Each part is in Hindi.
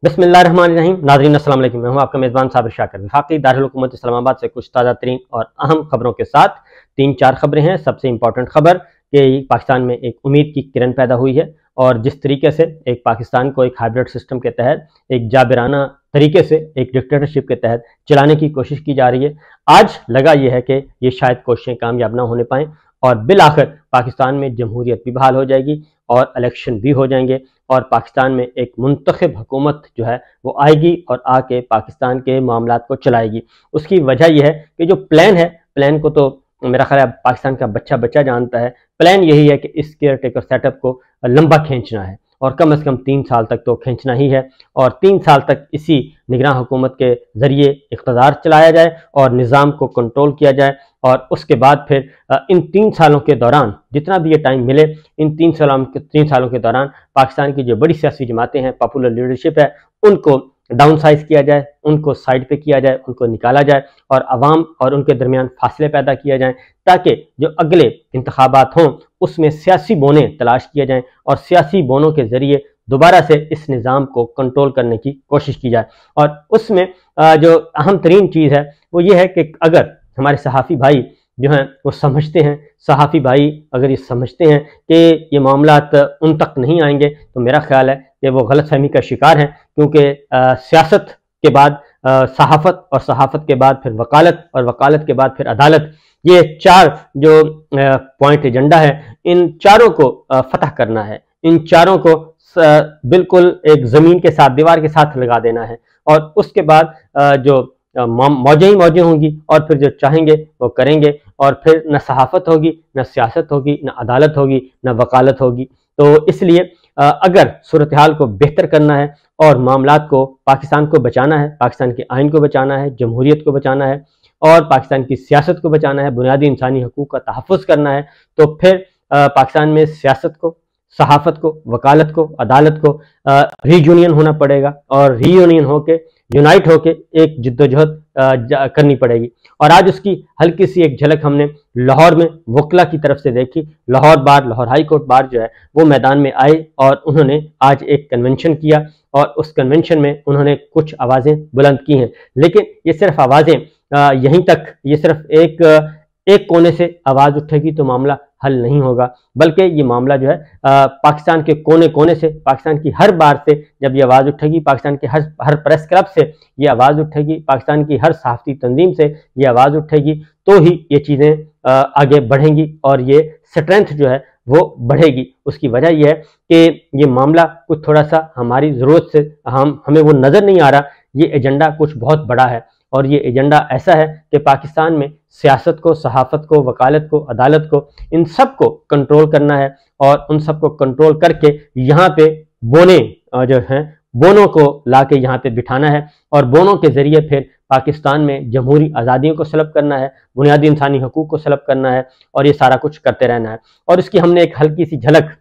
बिस्मिल्लाहिर्रहमानिर्रहीम। नाज़रीन अस्सलाम वालेकुम। मैं हूं आपका मेज़बान साबिर शाकिर। वफाकी दारुल हुकूमत इस्लामाबाद से कुछ ताज़ा तरीन और अहम खबरों के साथ 3-4 खबरें हैं। सबसे इंपॉर्टेंट खबर कि पाकिस्तान में एक उम्मीद की किरण पैदा हुई है और जिस तरीके से एक पाकिस्तान को एक हाइब्रिड सिस्टम के तहत एक जाबिराना तरीके से एक डिक्टेटरशिप के तहत चलाने की कोशिश की जा रही है, आज लगा यह है कि ये शायद कोशिशें कामयाब ना होने पाएँ और बिल आखिर पाकिस्तान में जमहूरियत भी बहाल हो जाएगी और इलेक्शन भी हो जाएंगे और पाकिस्तान में एक मुंतखब हुकूमत जो है वो आएगी और आके पाकिस्तान के मामलात को चलाएगी। उसकी वजह यह है कि जो प्लान है, प्लान को तो मेरा ख्याल है पाकिस्तान का बच्चा बच्चा जानता है। प्लान यही है कि इस केयर टेकर सेटअप को लंबा खींचना है और कम से कम 3 साल तक तो खींचना ही है और 3 साल तक इसी निगरान हुकूमत के ज़रिए इक़्तिदार चलाया जाए और निज़ाम को कंट्रोल किया जाए और उसके बाद फिर इन 3 सालों के दौरान जितना भी ये टाइम मिले, इन 3 सालों के दौरान पाकिस्तान की जो बड़ी सियासी जमातें हैं, पॉपुलर लीडरशिप है, उनको डाउन साइज किया जाए, उनको साइड पे किया जाए, उनको निकाला जाए और अवाम और उनके दरमियान फासले पैदा किया जाए ताकि जो अगले इंतखाबात हों उसमें सियासी बोने तलाश किया जाएं और सियासी बोनों के ज़रिए दोबारा से इस निज़ाम को कंट्रोल करने की कोशिश की जाए। और उसमें जो अहम तरीन चीज़ है वो ये है कि अगर हमारे सहाफ़ी भाई जो हैं वो समझते हैं, सहाफ़ी भाई अगर ये समझते हैं कि ये मामलात उन तक नहीं आएंगे तो मेरा ख्याल है कि वो गलतफहमी का शिकार हैं, क्योंकि सियासत के बाद सहाफ़त और सहाफ़त के बाद फिर वकालत और वकालत के बाद फिर अदालत, ये 4 जो पॉइंट एजेंडा है, इन चारों को फतह करना है, इन चारों को बिल्कुल एक ज़मीन के साथ, दीवार के साथ लगा देना है और उसके बाद जो मौजें ही मौजें होंगी और फिर जो चाहेंगे वो करेंगे और फिर न सहाफ़त होगी, न सियासत होगी, न अदालत होगी, न वकालत होगी। तो इसलिए अगर सूरत हाल को बेहतर करना है और मामलात को, पाकिस्तान को बचाना है, पाकिस्तान के आइन को बचाना है, जमहूरियत को बचाना है और पाकिस्तान की सियासत को बचाना है, बुनियादी इंसानी हकूक़ का तहफ़्फ़ुज़ करना है, तो फिर पाकिस्तान में सियासत को, सहाफ़त को, वकालत को, अदालत को रीयूनियन होना पड़ेगा और रीयूनियन होके, यूनाइट होके एक जिद्दोजहद करनी पड़ेगी। और आज उसकी हल्की सी एक झलक हमने लाहौर में वकला की तरफ से देखी। लाहौर हाई कोर्ट बार जो है वो मैदान में आए और उन्होंने आज एक कन्वेंशन किया और उस कन्वेंशन में उन्होंने कुछ आवाज़ें बुलंद की हैं, लेकिन ये सिर्फ आवाज़ें यहीं तक, ये सिर्फ एक कोने से आवाज़ उठेगी तो मामला हल नहीं होगा, बल्कि ये मामला जो है पाकिस्तान के कोने कोने से, पाकिस्तान की हर बार से जब ये आवाज़ उठेगी, पाकिस्तान के हर प्रेस क्लब से ये आवाज़ उठेगी, पाकिस्तान की हर सहाफ़ती तंजीम से ये आवाज़ उठेगी, तो ही ये चीज़ें आगे बढ़ेंगी और ये स्ट्रेंथ जो है वो बढ़ेगी। उसकी वजह यह है कि ये मामला कुछ थोड़ा सा हमारी ज़रूरत से हमें वो नज़र नहीं आ रहा, ये एजेंडा कुछ बहुत बड़ा है और ये एजेंडा ऐसा है कि पाकिस्तान में सियासत को, सहाफ़त को, वकालत को, अदालत को, इन सब को कंट्रोल करना है और उन सब को कंट्रोल करके यहाँ पे बोने जो हैं, बोनों को ला के यहाँ पे बिठाना है और बोनों के ज़रिए फिर पाकिस्तान में जमहूरी आज़ादियों को सलब करना है, बुनियादी इंसानी हकूक़ को सलब करना है और ये सारा कुछ करते रहना है। और इसकी हमने एक हल्की सी झलक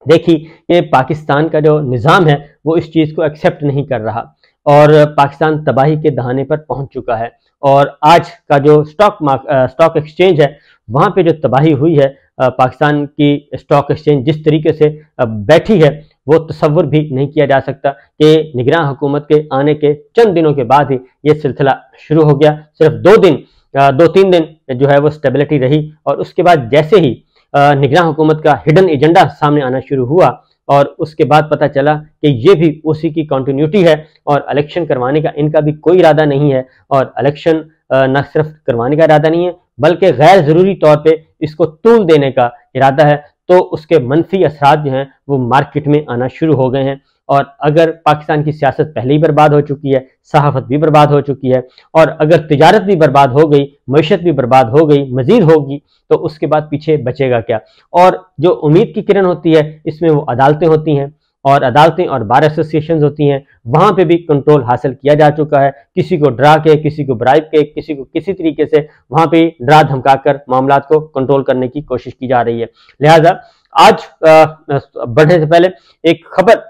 देखी कि पाकिस्तान का जो निज़ाम है वो इस चीज़ को एक्सेप्ट नहीं कर रहा और पाकिस्तान तबाही के दहाने पर पहुंच चुका है। और आज का जो स्टॉक एक्सचेंज है, वहाँ पे जो तबाही हुई है, पाकिस्तान की स्टॉक एक्सचेंज जिस तरीके से बैठी है वो तसव्वुर भी नहीं किया जा सकता कि निगरान हुकूमत के आने के चंद दिनों के बाद ही ये सिलसिला शुरू हो गया। सिर्फ 2-3 दिन जो है वो स्टेबिलिटी रही और उसके बाद जैसे ही निगरान हुकूमत का हिडन एजेंडा सामने आना शुरू हुआ और उसके बाद पता चला कि ये भी उसी की कंटिन्यूटी है और इलेक्शन करवाने का इनका भी कोई इरादा नहीं है और इलेक्शन न सिर्फ करवाने का इरादा नहीं है बल्कि गैर ज़रूरी तौर पे इसको तूल देने का इरादा है, तो उसके मनफी असरात जो हैं वो मार्केट में आना शुरू हो गए हैं। और अगर पाकिस्तान की सियासत पहले ही बर्बाद हो चुकी है, सहाफ़त भी बर्बाद हो चुकी है और अगर तिजारत भी बर्बाद हो गई, मईशत भी बर्बाद हो गई, मज़ीद होगी, तो उसके बाद पीछे बचेगा क्या। और जो उम्मीद की किरण होती है इसमें वो अदालतें होती हैं और अदालतें और बार एसोसिएशन होती हैं, वहाँ पे भी कंट्रोल हासिल किया जा चुका है। किसी को डरा के, किसी को ब्राइब के, किसी को किसी तरीके से वहाँ पे डरा धमका कर मामलात को कंट्रोल करने की कोशिश की जा रही है। लिहाजा आज बढ़ने से पहले एक खबर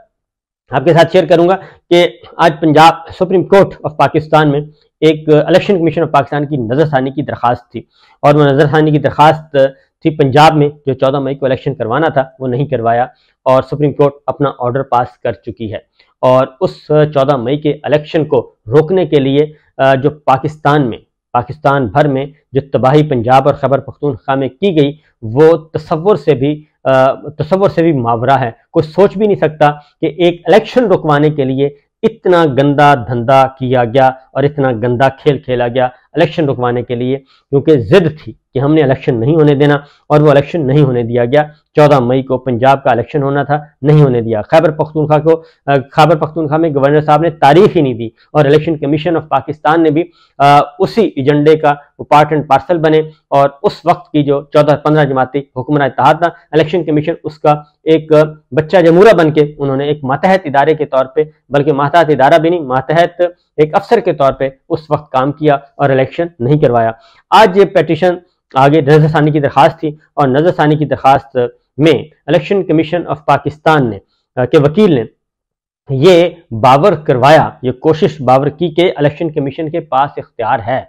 आपके साथ शेयर करूंगा कि आज Punjab supreme court of Pakistan में एक इलेक्शन कमीशन ऑफ पाकिस्तान की नज़रसानी की दरख्वास्त थी और वो नज़रसानी की दरख्वास्त थी पंजाब में जो 14 मई को इलेक्शन करवाना था वो नहीं करवाया और सुप्रीम कोर्ट अपना ऑर्डर पास कर चुकी है। और उस 14 मई के इलेक्शन को रोकने के लिए जो पाकिस्तान भर में जो तबाही पंजाब और खैबर पख्तूनख्वा में की गई, वो तसव्वुर से भी मावरा है। कोई सोच भी नहीं सकता कि एक इलेक्शन रुकवाने के लिए इतना गंदा धंधा किया गया और इतना गंदा खेल खेला गया इलेक्शन रुकवाने के लिए, क्योंकि जिद थी कि हमने इलेक्शन नहीं होने देना, और वो इलेक्शन नहीं होने दिया गया। 14 मई को पंजाब का इलेक्शन होना था, नहीं होने दिया। खैबर पख्तूनख्वा में गवर्नर साहब ने तारीख ही नहीं दी, और इलेक्शन कमीशन ऑफ पाकिस्तान ने भी उसी एजेंडे का पार्ट एंड पार्सल बने, और उस वक्त की जो 14-15 जमाती हुक्मरान इत्तेहाद था, इलेक्शन कमीशन उसका एक बच्चा जमूरा बन के उन्होंने एक मातहत इदारे के तौर पर, बल्कि मातहत इदारा भी नहीं, मातहत एक अफसर के तौर पे उस वक्त काम किया और इलेक्शन नहीं करवाया। आज ये पेटिशन आगे नजरसानी की दरखास्त थी, और नजरसानी की दरखास्त में इलेक्शन कमीशन ऑफ पाकिस्तान ने के वकील ने ये बावर करवाया, ये कोशिश बावर की कि इलेक्शन कमीशन के पास इख्तियार है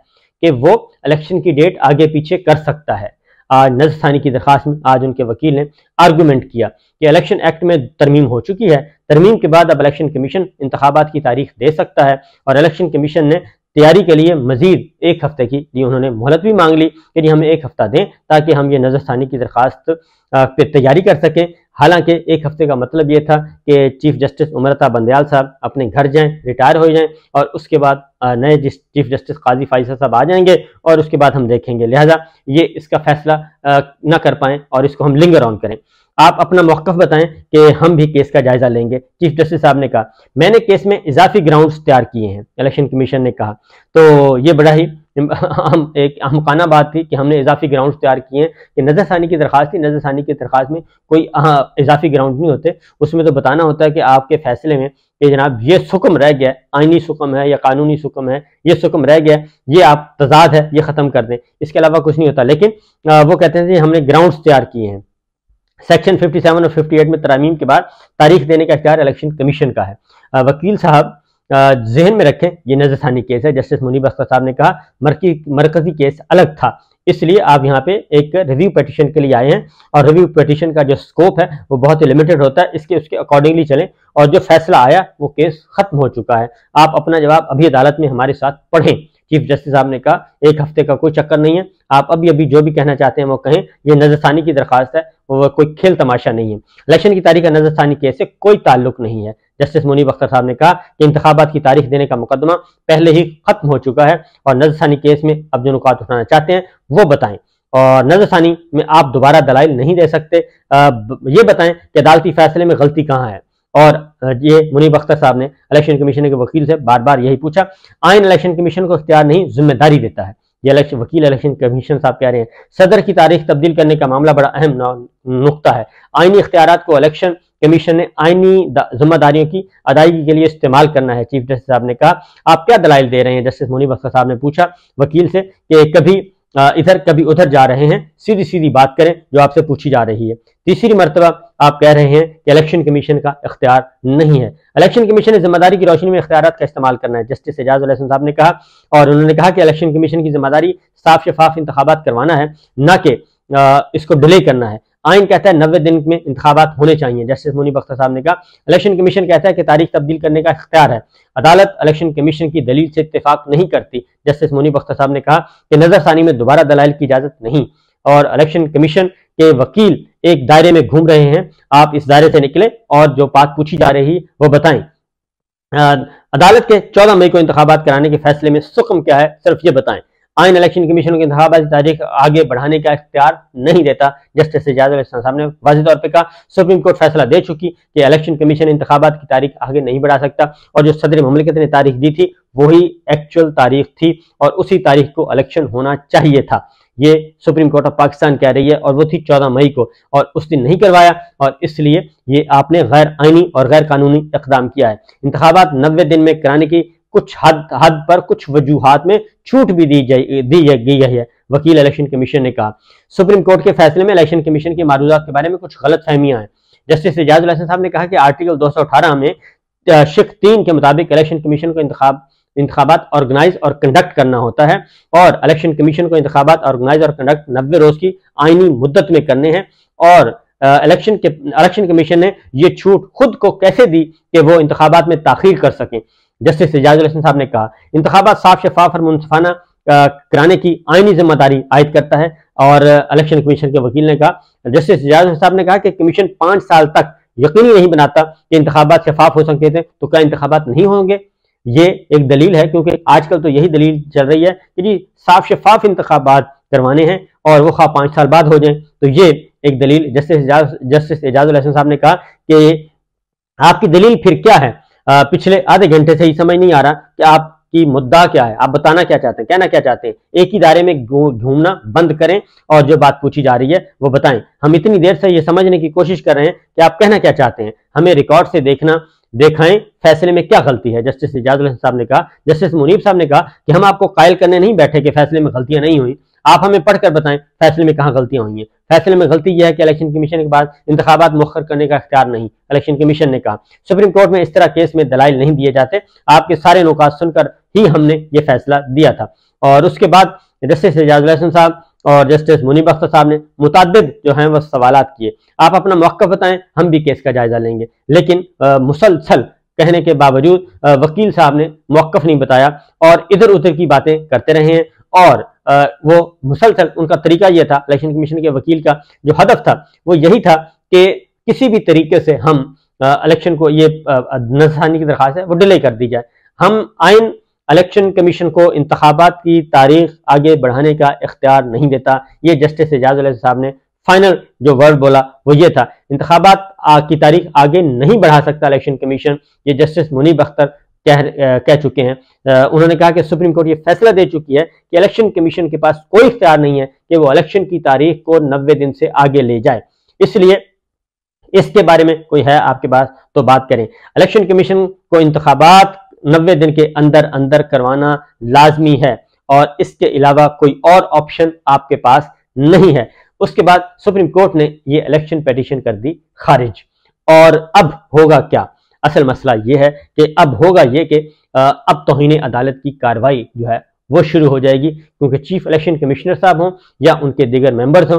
कि वो इलेक्शन की डेट आगे पीछे कर सकता है। आज नजरसानी की दरखास्त में आज उनके वकील ने आर्गूमेंट किया कि इलेक्शन एक्ट में तरमीम हो चुकी है, तरमीम के बाद अब इलेक्शन कमीशन इंतखाबात की तारीख दे सकता है, और इलेक्शन कमीशन ने तैयारी के लिए मजीद 1 हफ्ते की लिए उन्होंने मोहलत भी मांग ली कि हमें 1 हफ्ता दें ताकि हम ये नजरसानी की दरखास्त पे तैयारी कर सकें। हालांकि 1 हफ्ते का मतलब ये था कि चीफ जस्टिस उमरता बंदयाल साहब अपने घर जाएं, रिटायर हो जाएं, और उसके बाद नए चीफ जस्टिस काजी फाइजल साहब आ जाएंगे, और उसके बाद हम देखेंगे। लिहाजा ये इसका फैसला न कर पाएं और इसको हम लिंगर ऑन करें। आप अपना मौक़िफ़ बताएं कि हम भी केस का जायजा लेंगे। चीफ जस्टिस साहब ने कहा, मैंने केस में इजाफी ग्राउंड्स तैयार किए हैं, इलेक्शन कमीशन ने कहा। तो ये बड़ा ही एक अहमकाना बात थी कि हमने इजाफी ग्राउंड्स तैयार किए हैं, कि नजरसानी की दरखास्त थी। नजरसानी की दरखास्त में कोई इजाफी ग्राउंड नहीं होते, उसमें तो बताना होता है कि आपके फैसले में कि जनाब ये सुक्म रह गया, आईनी सुक्म है या कानूनी सुक्म है, ये सुक्म रह गया, ये आप तजाद है, ये खत्म कर दें, इसके अलावा कुछ नहीं होता। लेकिन वो कहते हैं हमने ग्राउंड्स तैयार किए हैं। सेक्शन 57 और 58 में तरमीम के बाद तारीख देने का इख्तियार इलेक्शन कमीशन का है। वकील साहब जहन में रखें, ये नजरसानी केस है। जस्टिस मुनीब अख्तर साहब ने कहा मरकजी केस अलग था, इसलिए आप यहाँ पे एक रिव्यू पिटीशन के लिए आए हैं, और रिव्यू पिटीशन का जो स्कोप है वो बहुत ही लिमिटेड होता है, इसके उसके अकॉर्डिंगली चलें, और जो फैसला आया वो केस खत्म हो चुका है। आप अपना जवाब अभी अदालत में हमारे साथ पढ़ें। चीफ जस्टिस साहब ने कहा 1 हफ्ते का कोई चक्कर नहीं है, आप अभी जो भी कहना चाहते हैं वो कहें। ये नजरसानी की दरखास्त है, वो कोई खेल तमाशा नहीं है। इलेक्शन की तारीख का नजरसानी केस से कोई ताल्लुक नहीं है। जस्टिस मुनीब अख्तर साहब ने कहा कि इंतखाबात की तारीख देने का मुकदमा पहले ही खत्म हो चुका है, और नजरसानी केस में अब जो नुकात उठाना चाहते हैं वो बताएं, और नजरसानी में आप दोबारा दलाइल नहीं दे सकते। ये बताएं कि अदालती फैसले में गलती कहाँ है। और ये मुनीब अख्तर साहब ने इलेक्शन कमीशन के वकील से बार बार यही पूछा। आइन इलेक्शन कमीशन को इख्तियार नहीं, जिम्मेदारी देता है। ये वकील इलेक्शन कमीशन साहब कह रहे हैं सदर की तारीख तब्दील करने का मामला बड़ा अहम नुक्ता है। आइनी इख्तियारात को इलेक्शन कमीशन ने आइनी जिम्मेदारियों की अदायगी के लिए इस्तेमाल करना है। चीफ जस्टिस साहब ने कहा आप क्या दलाइल दे रहे हैं। जस्टिस मुनीब अख्तर साहब ने पूछा वकील से कि कभी इधर कभी उधर जा रहे हैं, सीधी सीधी बात करें जो आपसे पूछी जा रही है। तीसरी मरतबा आप कह रहे हैं कि इलेक्शन कमीशन का इख्तियार नहीं है। इलेक्शन कमीशन ने जिम्मेदारी की रोशनी में इख्तियारात का इस्तेमाल करना है, जस्टिस एजाज उल हसन साहब ने कहा। और उन्होंने कहा कि इलेक्शन कमीशन की जिम्मेदारी साफ शफाफ इंतखाबात करवाना है, न कि इसको डिले करना है। आइन कहता है 90 दिन में इंतखाबात होने चाहिए। जस्टिस मुनीब अख्तर साहब ने कहा इलेक्शन कमीशन कहता है कि तारीख तब्दील करने का इख्तियार है, अदालत इलेक्शन कमीशन की दलील से इत्तेफाक नहीं करती। जस्टिस मुनीब अख्तर साहब ने कहा कि नजरसानी में दोबारा दलाइल की इजाजत नहीं, और इलेक्शन कमीशन के वकील एक दायरे में घूम रहे हैं, आप इस दायरे से निकले और जो बात पूछी जा रही है वो बताएं। अदालत के 14 मई को इंतखाबात कराने के फैसले में सुक्म क्या है, सिर्फ ये बताएं। आइन इलेक्शन कमीशन को इंतखाबात की तारीख आगे बढ़ाने का इख्तियार नहीं देता। जस्टिस एजाज उल हसन साहब ने वाज़ेह तौर पर कहा सुप्रीम कोर्ट फैसला दे चुकी कि इलेक्शन कमीशन इंतखाबात की तारीख आगे नहीं बढ़ा सकता, और जो सदर मुमलिकत ने तारीख दी थी वही एक्चुअल तारीख थी, और उसी तारीख को इलेक्शन होना चाहिए था। ये सुप्रीम कोर्ट ऑफ पाकिस्तान कह रही है, और वो थी 14 मई को, और उस दिन नहीं करवाया, और इसलिए ये आपने गैर आइनी और गैर कानूनी इक़दाम किया है। इंतखाबात 90 दिन में कराने की कुछ हद पर कुछ वजूहात में छूट भी दी गई है, वकील इलेक्शन कमीशन ने कहा। सुप्रीम कोर्ट के फैसले में इलेक्शन कमीशन के मारूजात के बारे में कुछ गलत फहमियां हैं। जस्टिस एजाज उल हसन साहब ने कहा कि आर्टिकल 218 में शिक 3 के मुताबिक इलेक्शन कमीशन को इंतखाबात ऑर्गेनाइज और कंडक्ट करना होता है, और इलेक्शन कमीशन को इंतखाबात ऑर्गेनाइज और कंडक्ट 90 रोज की आईनी मुद्दत में करने हैं, और इलेक्शन कमीशन ने ये छूट खुद को कैसे दी कि वो इंतखाबात में ताखीर कर सकें। जस्टिस एजाजुल हसन साहब ने कहा इंतखाबात साफ शफाफ और मुनसिफाना कराने की आईनी जिम्मेदारी आयद करता है। और इलेक्शन कमीशन के वकील ने कहा, जस्टिस एजाजुल हसन साहब ने कहा कि कमीशन 5 साल तक यकीनी नहीं बनाता कि इंतखाबात शफाफ हो सकते थे, तो क्या इंतखाबात नहीं होंगे? ये एक दलील है, क्योंकि आजकल तो यही दलील चल रही है कि जी साफ शफाफ इंतखाबात करवाने हैं और वो खा 5 साल बाद हो जाए। तो ये एक दलील जस्टिस एजाजुल हसन साहब ने कहा कि आपकी दलील फिर क्या है? पिछले आधे घंटे से ही समझ नहीं आ रहा कि आपकी मुद्दा क्या है, आप बताना क्या चाहते हैं, कहना क्या चाहते हैं। एक ही दायरे में घूमना बंद करें और जो बात पूछी जा रही है वो बताएं। हम इतनी देर से ये समझने की कोशिश कर रहे हैं कि आप कहना क्या चाहते हैं, हमें रिकॉर्ड से दिखाएं फैसले में क्या गलती है। जस्टिस एजाजुल हसन साहब ने कहा, जस्टिस मुनीब साहब ने कहा कि हम आपको कायल करने नहीं बैठे कि फैसले में गलतियां नहीं हुई, आप हमें पढ़कर बताएं फैसले में कहां गलतियां हुई हैं। फैसले में गलती यह है कि इलेक्शन कमीशन के बाद इंतखाबात मुअख्खर करने का इख्तियार नहीं, इलेक्शन कमीशन ने कहा। सुप्रीम कोर्ट में इस तरह केस में दलाइल नहीं दिए जाते, आपके सारे नुकात सुनकर ही हमने ये फैसला दिया था। और उसके बाद जस्टिस एजाजुल हसन साहब और जस्टिस मुनीब अख्तर साहब ने मुतअद्दिद जो हैं वो सवालात किए, आप अपना मौक़िफ़ बताएं, हम भी केस का जायजा लेंगे। लेकिन मुसलसल कहने के बावजूद वकील साहब ने मौक़िफ़ नहीं बताया और इधर उधर की बातें करते रहे हैं। और वो मुसलसल उनका तरीका यह था, इलेक्शन कमीशन के वकील का जो हदफ था वो यही था कि किसी भी तरीके से हम इलेक्शन को ये नज़रसानी की दरख्वास्त है वो डिले कर दी जाए। हम आइन इलेक्शन कमीशन को इंतखाबात की तारीख आगे बढ़ाने का इख्तियार नहीं देता। ये जस्टिस एजाजुल हसन साहब ने फाइनल जो वर्ड बोला वो ये था, इंतखाबात की तारीख आगे नहीं बढ़ा सकता इलेक्शन कमीशन। ये जस्टिस मुनीब अख्तर कह चुके हैं। उन्होंने कहा कि सुप्रीम कोर्ट ये फैसला दे चुकी है कि इलेक्शन कमीशन के पास कोई इख्तियार नहीं है कि वो इलेक्शन की तारीख को 90 दिन से आगे ले जाए, इसलिए इसके बारे में कोई है आपके पास तो बात करें। इलेक्शन कमीशन को इंतखाबात 90 दिन के अंदर अंदर करवाना लाजमी है और इसके अलावा कोई और ऑप्शन आपके पास नहीं है। उसके बाद सुप्रीम कोर्ट ने ये इलेक्शन पिटीशन कर दी खारिज। और अब होगा क्या? असल मसला ये है कि अब होगा ये कि अब तौहीन अदालत की कार्रवाई जो है वो शुरू हो जाएगी, क्योंकि चीफ इलेक्शन कमिश्नर साहब हों या उनके दीगर मेंबर्स हों,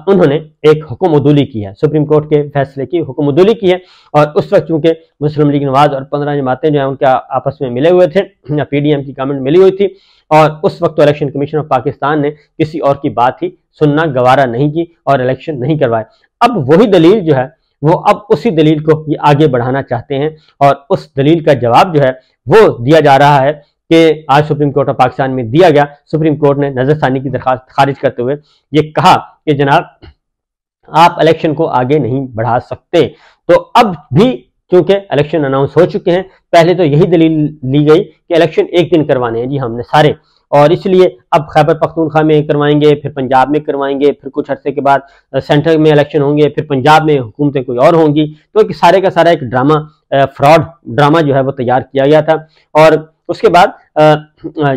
उन्होंने एक हुक्म उदूली की है, सुप्रीम कोर्ट के फैसले की हुक्म उदूली की है। और उस वक्त चूंकि मुस्लिम लीग नवाज और 15 जमातें जो है उनके आपस में मिले हुए थे, PDM की गवर्नमेंट मिली हुई थी, और उस वक्त तो इलेक्शन कमीशन ऑफ पाकिस्तान ने किसी और की बात ही सुनना गवारा नहीं की और इलेक्शन नहीं करवाए। अब वही दलील जो है वो अब उसी दलील को ये आगे बढ़ाना चाहते हैं और उस दलील का जवाब जो है वो दिया जा रहा है कि आज सुप्रीम कोर्ट ऑफ पाकिस्तान में दिया गया। सुप्रीम कोर्ट ने नजरसानी की दरखास्त खारिज करते हुए ये कहा कि जनाब आप इलेक्शन को आगे नहीं बढ़ा सकते। तो अब भी क्योंकि इलेक्शन अनाउंस हो चुके हैं, पहले तो यही दलील ली गई कि इलेक्शन एक दिन करवाने हैं जी हमने सारे, और इसलिए अब खैबर पख्तूनख्वा में करवाएंगे, फिर पंजाब में करवाएंगे, फिर कुछ अरसे के बाद सेंटर में इलेक्शन होंगे, फिर पंजाब में हुकूमतें कोई और होंगी। तो सारे का सारा एक ड्रामा, फ्रॉड ड्रामा जो है वो तैयार किया गया था। और उसके बाद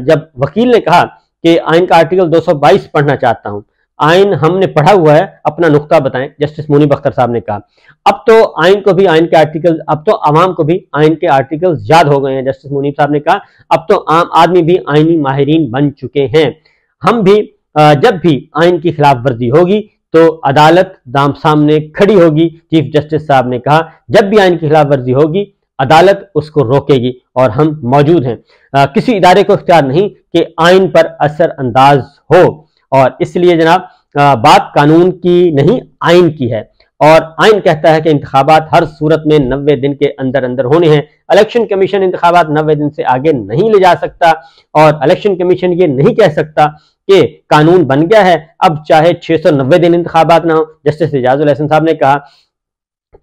जब वकील ने कहा कि आइन का आर्टिकल 222 पढ़ना चाहता हूं, आइन हमने पढ़ा हुआ है, अपना नुक्ता बताएं, जस्टिस मुनीब अख्तर साहब ने कहा। अब तो आइन को भी आइन के आर्टिकल, अब तो आवाम को भी आइन के आर्टिकल्स याद हो गए हैं। जस्टिस मुनीब साहब ने कहा अब तो आम आदमी भी आइनी माहिरीन बन चुके हैं। हम भी जब भी आइन की खिलाफ वर्जी होगी तो अदालत दाम सामने खड़ी होगी। चीफ जस्टिस साहब ने कहा जब भी आइन की खिलाफ वर्जी होगी अदालत उसको रोकेगी और हम मौजूद हैं। किसी इदारे को इख्तियार नहीं कि आइन पर असर अंदाज हो, और इसलिए जनाब बात कानून की नहीं आइन की है। और आइन कहता है कि इंतखाबात हर सूरत में 90 दिन के अंदर अंदर होने हैं। इलेक्शन कमीशन इंतखाबात 90 दिन से आगे नहीं ले जा सकता, और इलेक्शन कमीशन ये नहीं कह सकता कि कानून बन गया है अब चाहे 690 दिन इंतखाबात ना हो। जस्टिस एजाजुल हसन साहब ने कहा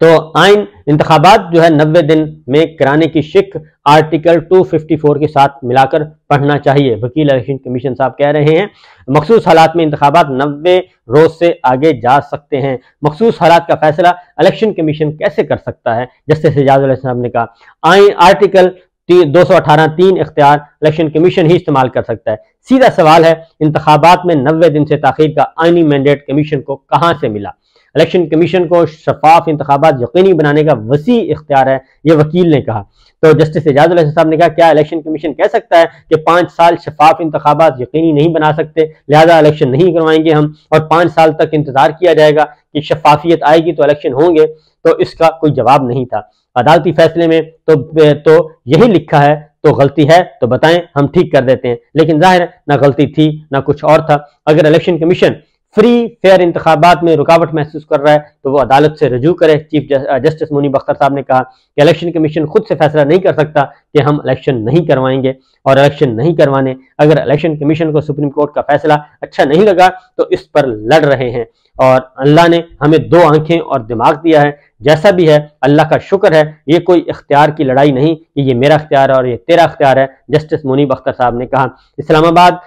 तो आइन इंतखाबात जो है 90 दिन में कराने की शिक आर्टिकल 254 के साथ मिलाकर पढ़ना चाहिए। वकील इलेक्शन कमीशन साहब कह रहे हैं मखसूस हालात में इंतखाबात 90 रोज से आगे जा सकते हैं। मखसूस हालात का फैसला इलेक्शन कमीशन कैसे कर सकता है? जस्टिस एजाजुल हसन साहब ने कहा आइन आर्टिकल 218(3) इख्तियार इलेक्शन कमीशन ही इस्तेमाल कर सकता है। सीधा सवाल है इंतखाबात में 90 दिन से ताखीर का आइनी मैंडेट कमीशन को कहां से मिला? इलेक्शन कमीशन को शफाफ इंतखाबात यकीनी बनाने का वसी इख्तियार है, ये वकील ने कहा। तो जस्टिस एजाज उल हसन साहब ने कहा क्या इलेक्शन कमीशन कह सकता है कि 5 साल शफाफ इंतखाबात यकीनी नहीं बना सकते, लिहाजा इलेक्शन नहीं करवाएंगे हम, और 5 साल तक इंतजार किया जाएगा कि शफाफियत आएगी तो इलेक्शन होंगे? तो इसका कोई जवाब नहीं था। अदालती फैसले में तो यही लिखा है, तो गलती है तो बताएं, हम ठीक कर देते हैं। लेकिन जाहिर है ना गलती थी ना कुछ और था। अगर इलेक्शन कमीशन फ्री फेयर इंतखाबात में रुकावट महसूस कर रहा है तो वो अदालत से रजू करे। चीफ जस्टिस मुनीब अख्तर साहब ने कहा कि इलेक्शन कमीशन खुद से फैसला नहीं कर सकता कि हम इलेक्शन नहीं करवाएंगे, और इलेक्शन नहीं करवाने, अगर इलेक्शन कमीशन को सुप्रीम कोर्ट का फैसला अच्छा नहीं लगा तो इस पर लड़ रहे हैं। और अल्लाह ने हमें 2 आंखें और दिमाग दिया है, जैसा भी है अल्लाह का शुक्र है। ये कोई इख्तियार की लड़ाई नहीं कि ये मेरा इख्तियार है और ये तेरा इख्तियार है। जस्टिस मुनीब अख्तर साहब ने कहा इस्लामाबाद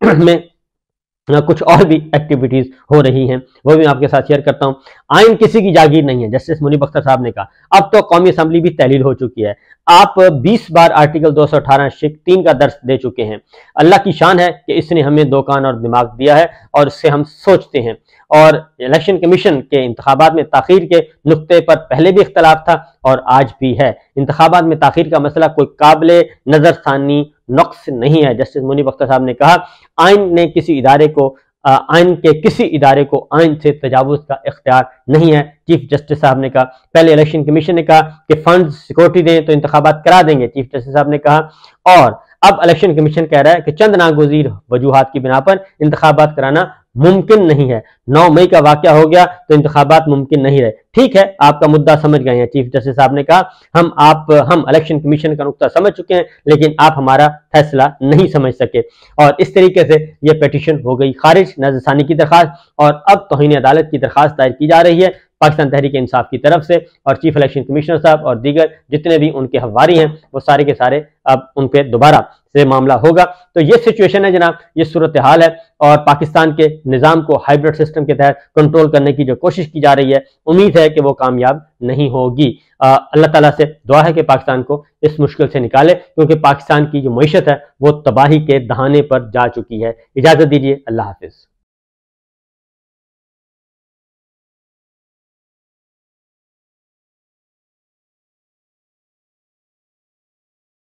में कुछ और भी एक्टिविटीज हो रही हैं, वो भी मैं आपके साथ शेयर करता हूं। आइन किसी की जागीर नहीं है, जस्टिस मुनीब अख्तर साहब ने कहा। अब तो कौमी असम्बली भी तहलील हो चुकी है। आप 20 बार आर्टिकल 218 शिक 3 का दर्स दे चुके हैं। अल्लाह की शान है कि इसने हमें 2 कान और दिमाग दिया है और इससे हम सोचते हैं। और इलेक्शन कमीशन के इंतखाबात में ताखीर के नुक्ते पर पहले भी इख्तलाफ था और आज भी है। इंतखाबात में ताखीर का मसला कोई काबिले नजरसानी नुक्स नहीं है। जस्टिस मुनीब अख्तर साहब ने कहा आइन के किसी इदारे को आइन से तजावुज का इख्तियार नहीं है। चीफ जस्टिस साहब ने कहा, पहले इलेक्शन कमीशन ने कहा कि फंड सिक्योरिटी दें तो इंतखाबात करा देंगे, चीफ जस्टिस साहब ने कहा, और अब इलेक्शन कमीशन कह रहा है कि चंद नागुज़ीर वजूहात की बिना पर इंतखाबात कराना मुमकिन नहीं है। 9 मई का वाकया हो गया तो इंतखाबात मुमकिन नहीं रहे। ठीक है, आपका मुद्दा समझ गए हैं। चीफ जस्टिस साहब ने कहा हम इलेक्शन कमीशन का नुक्ता समझ चुके हैं, लेकिन आप हमारा फैसला नहीं समझ सके। और इस तरीके से यह पिटीशन हो गई खारिज, नजरसानी की दरखास्त, और अब तौहीन अदालत की दरखास्त दायर की जा रही है पाकिस्तान तहरीक इंसाफ की तरफ से। और चीफ इलेक्शन कमिश्नर साहब और दीगर जितने भी उनके हवारी हैं वो सारे के सारे अब उन पर दोबारा से मामला होगा। तो ये सिचुएशन है जनाब, ये सूरत हाल है, और पाकिस्तान के निज़ाम को हाइब्रिड सिस्टम के तहत कंट्रोल करने की जो कोशिश की जा रही है, उम्मीद है कि वो कामयाब नहीं होगी। अल्लाह ताला से दुआ है कि पाकिस्तान को इस मुश्किल से निकाले, क्योंकि पाकिस्तान की जो मईशत है वो तबाही के दहाने पर जा चुकी है। इजाज़त दीजिए, अल्लाह हाफिज़।